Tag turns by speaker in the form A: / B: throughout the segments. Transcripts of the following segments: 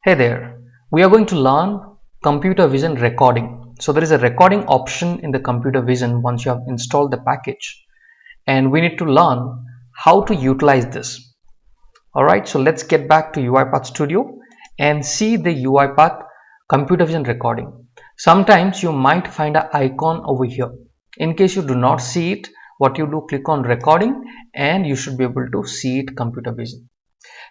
A: Hey there, we are going to learn computer vision recording. So there is a recording option in the computer vision once you have installed the package, and we need to learn how to utilize this. Alright, so let's get back to UiPath Studio and see the UiPath computer vision recording. Sometimes you might find an icon over here. In case you do not see it, what you do, click on recording and you should be able to see it computer vision.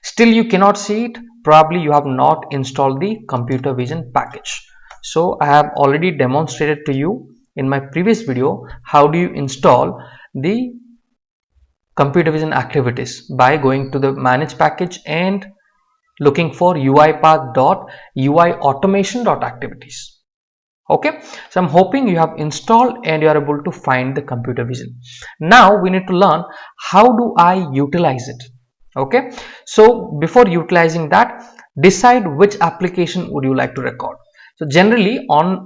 A: Still you cannot see it, probably you have not installed the computer vision package. So I have already demonstrated to you in my previous video how do you install the computer vision activities by going to the manage package and looking for UiPath.UI.Automation.Activities. Okay, so I'm hoping you have installed and you are able to find the computer vision. Now we need to learn how do I utilize it. Okay, so before utilizing that, decide which application would you like to record. So generally on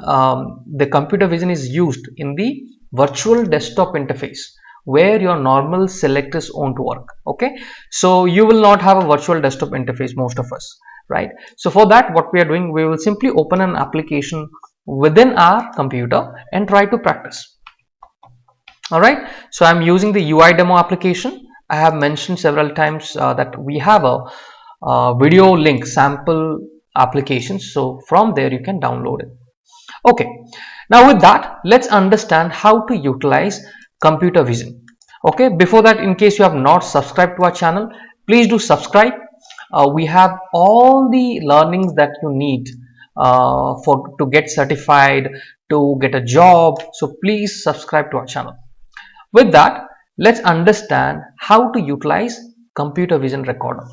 A: the computer vision is used in the virtual desktop interface where your normal selectors won't work. Okay, so you will not have a virtual desktop interface, most of us, right? So for that, what we are doing, we will simply open an application within our computer and try to practice. All right, so I'm using the UI demo application. I have mentioned several times that we have a video link sample application, so from there you can download it. Okay, now with that, let's understand how to utilize computer vision. Okay, before that, in case you have not subscribed to our channel, please do subscribe. We have all the learnings that you need to get certified, to get a job, so please subscribe to our channel. With that, let's understand how to utilize computer vision recorder.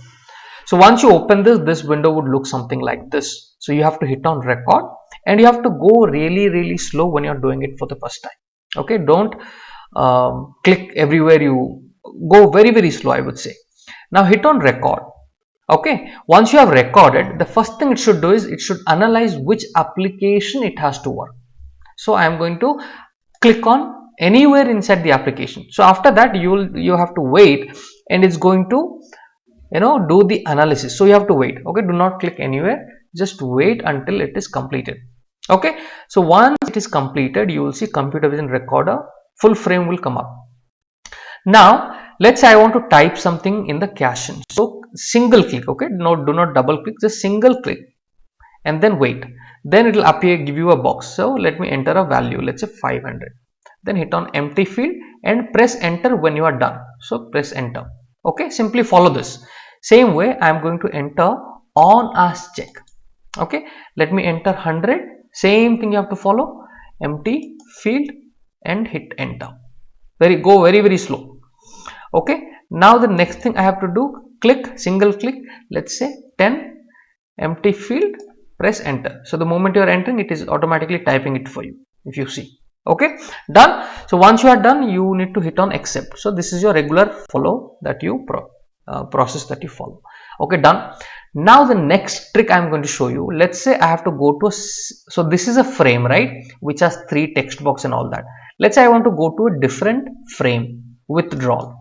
A: So once you open this window would look something like this. So you have to hit on record and you have to go really slow when you're doing it for the first time. Okay, don't click everywhere, you go very slow, I would say. Now hit on record. Okay, once you have recorded, the first thing it should do is it should analyze which application it has to work. So I am going to click on anywhere inside the application. So after that you have to wait and it's going to do the analysis. So you have to wait. Okay, do not click anywhere, just wait until it is completed. Okay, so once it is completed, you will see computer vision recorder full frame will come up. Now let's say I want to type something in the caption, so single click. Okay, do not double click, just single click and then wait, then it will appear, give you a box. So let me enter a value, let's say 500, then hit on empty field and press enter when you are done. So press enter. Okay, simply follow this same way. I am going to enter on as check. Okay, let me enter 100, same thing you have to follow, empty field and hit enter. Go very slow. Okay, now the next thing I have to do, click, single click, let's say 10, empty field, press enter. So the moment you are entering, it is automatically typing it for you, if you see. Okay, done. So once you are done, you need to hit on accept. So this is your regular follow that you process that you follow. Okay, done. Now the next trick I am going to show you, let's say I have to go to so this is a frame, right, which has 3 text box and all that. Let's say I want to go to a different frame, withdrawal.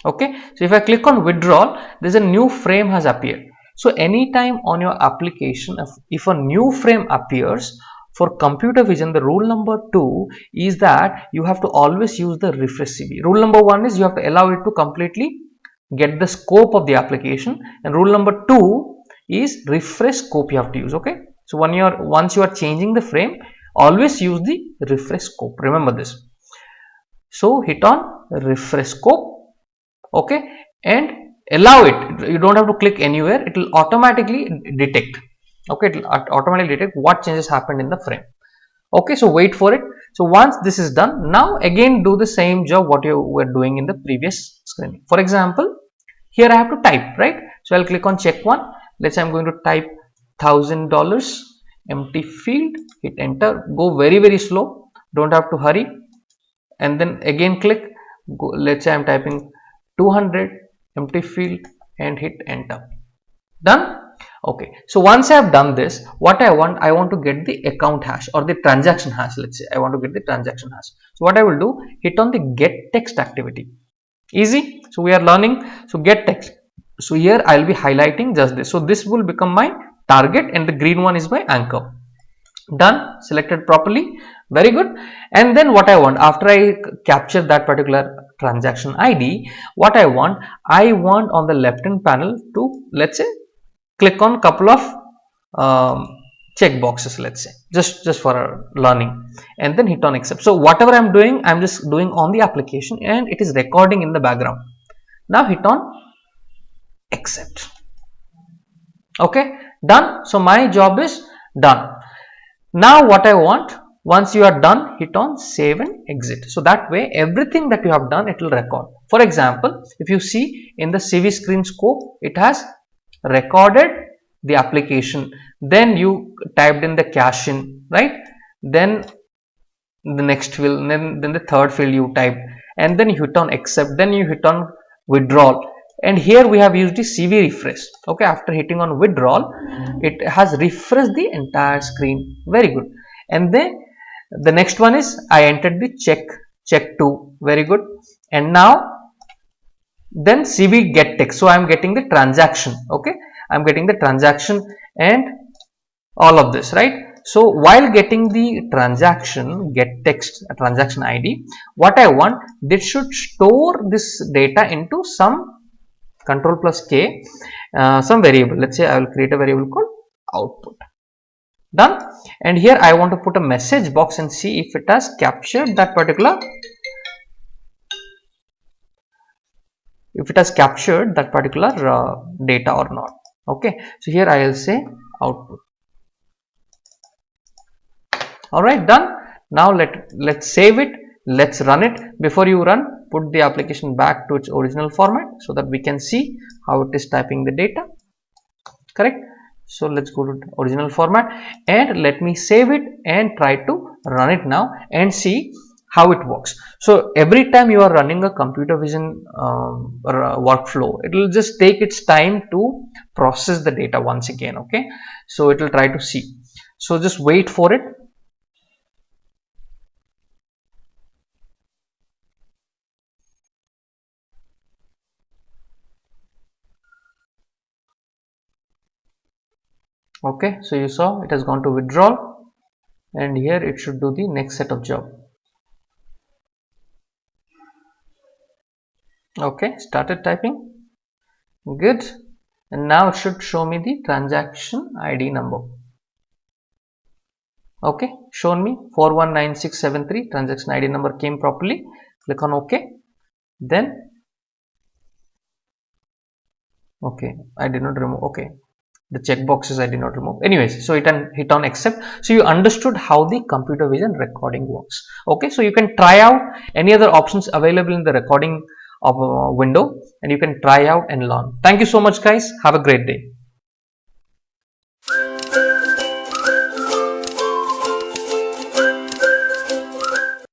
A: Okay, so if I click on withdrawal, there's a new frame has appeared. So anytime on your application, if a new frame appears, for computer vision, the rule number 2 is that you have to always use the refresh CB. Rule number 1 is you have to allow it to completely get the scope of the application, and rule number 2 is refresh scope you have to use. Okay, so once you are changing the frame, always use the refresh scope, remember this. So hit on refresh scope. Okay, and allow it, you don't have to click anywhere, it will automatically detect. Okay, it will automatically detect what changes happened in the frame. Okay, so wait for it. So once this is done, now again do the same job what you were doing in the previous screen. For example, here I have to type, right? So I'll click on check one. Let's say I'm going to type $1,000, empty field, hit enter, go very slow, don't have to hurry, and then again click, go, let's say I'm typing 200, empty field, and hit enter. Done. Okay, so once I have done this, what I want to get the account hash or the transaction hash. Let's say I want to get the transaction hash. So what I will do, hit on the get text activity. Easy. So we are learning. So get text. So here I'll be highlighting just this. So this will become my target and the green one is my anchor. Done, selected properly, very good. And then what I want, after I capture that particular transaction ID, what I want on the left hand panel to, let's say, click on couple of check boxes, let's say, just for learning, and then hit on accept. So whatever I'm doing, I'm just doing on the application and it is recording in the background. Now hit on accept. Okay, done. So my job is done. Now what I want, once you are done, hit on save and exit. So that way everything that you have done, it will record. For example, if you see in the CV screen scope, it has recorded the application. Then you typed in the cash in, right? Then the next field, then the third field you type, and then you hit on accept, then you hit on withdrawal, and here we have used the CV refresh. Okay, after hitting on withdrawal, it has refreshed the entire screen. Very good. And then the next one is I entered the check 2. Very good. And now then CV get text, so I am getting the transaction. Okay, I am getting the transaction and all of this, right? So while getting the transaction get text transaction ID, what I want, this should store this data into some control plus K, some variable. Let's say I will create a variable called output. Done. And here I want to put a message box and see if it has captured that particular data or not. Okay, so here I will say output. All right, done. Now let's save it, let's run it. Before you run, put the application back to its original format so that we can see how it is typing the data. Correct. So let's go to original format and let me save it and try to run it now and see how it works. So every time you are running a computer vision workflow, it will just take its time to process the data once again. Okay, so it will try to see. So just wait for it. Okay, so you saw it has gone to withdrawal, and here it should do the next set of job. Okay, started typing. Good. And now it should show me the transaction ID number. Okay, shown me 419673 transaction ID number came properly. Click on OK. Then okay, I did not remove. Okay, the checkboxes I did not remove. Anyways, so hit on accept. So you understood how the computer vision recording works. Okay, so you can try out any other options available in the recording of window, and you can try out and learn. Thank you so much, guys. Have a great day.